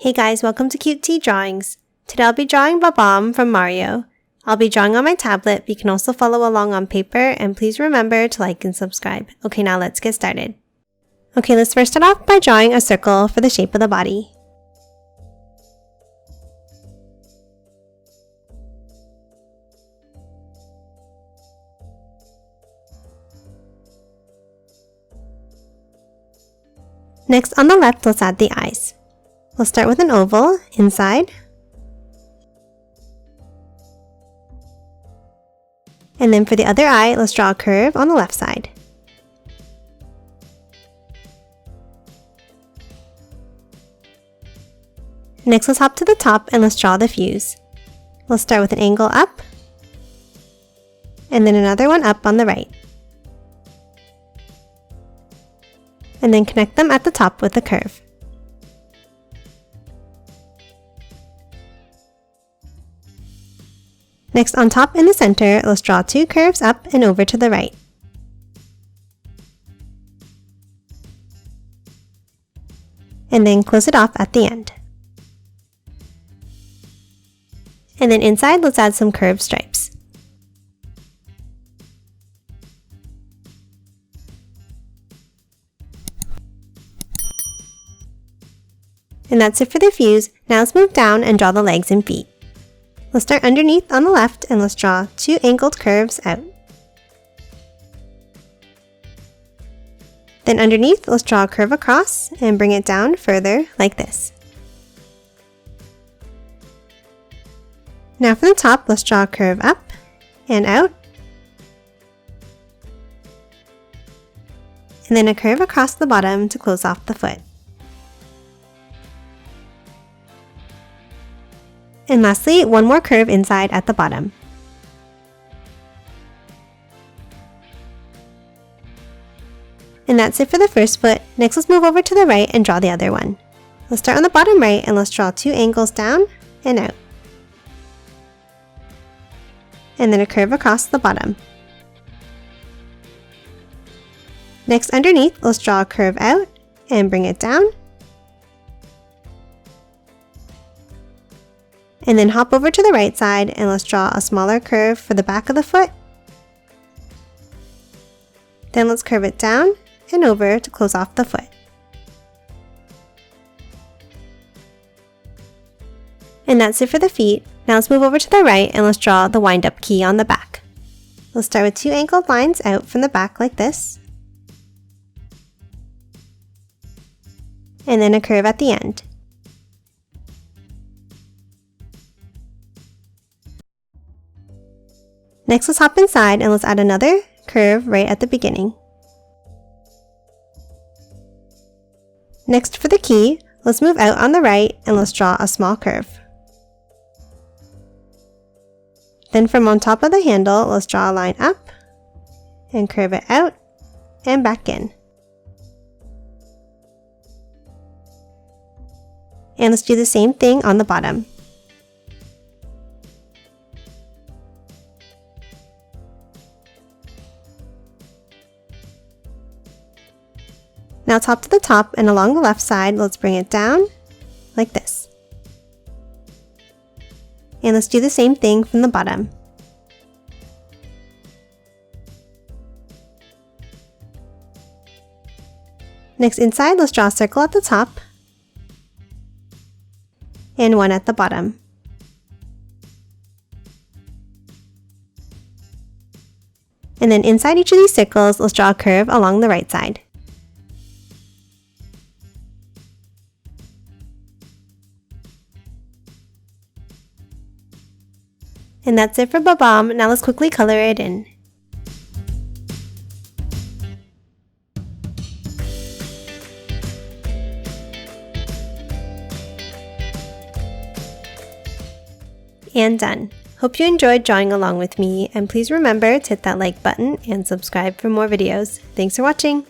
Hey guys, welcome to Cute Tea Drawings. Today I'll be drawing Bob Omb from Mario. I'll be drawing on my tablet, but you can also follow along on paper, and please remember to like and subscribe. Okay, now let's get started. Okay, let's first start off by drawing a circle for the shape of the body. Next, on the left, let's add the eyes. We'll start with an oval inside, and then for the other eye, let's draw a curve on the left side. Next, let's hop to the top and let's draw the fuse. We'll start with an angle up, and then another one up on the right. And then connect them at the top with a curve. Next, on top in the center, let's draw two curves up and over to the right. And then close it off at the end. And then inside, let's add some curved stripes. And that's it for the fuse. Now let's move down and draw the legs and feet. Let's start underneath on the left and let's draw two angled curves out. Then underneath, let's draw a curve across and bring it down further like this. Now from the top, let's draw a curve up and out. And then a curve across the bottom to close off the foot. And lastly, one more curve inside at the bottom. And that's it for the first foot. Next, let's move over to the right and draw the other one. Let's start on the bottom right and let's draw two angles down and out. And then a curve across the bottom. Next, underneath, let's draw a curve out and bring it down. And then hop over to the right side and let's draw a smaller curve for the back of the foot. Then let's curve it down and over to close off the foot. And that's it for the feet. Now let's move over to the right and let's draw the wind-up key on the back. Let's start with two angled lines out from the back like this. And then a curve at the end. Next, let's hop inside and let's add another curve right at the beginning. Next, for the key, let's move out on the right and let's draw a small curve. Then from on top of the handle, let's draw a line up and curve it out and back in. And let's do the same thing on the bottom. Now top to the top and along the left side, let's bring it down like this. And let's do the same thing from the bottom. Next, inside, let's draw a circle at the top and one at the bottom. And then inside each of these circles, let's draw a curve along the right side. And that's it for Bob Omb. Now let's quickly color it in. And done. Hope you enjoyed drawing along with me, and please remember to hit that like button and subscribe for more videos. Thanks for watching!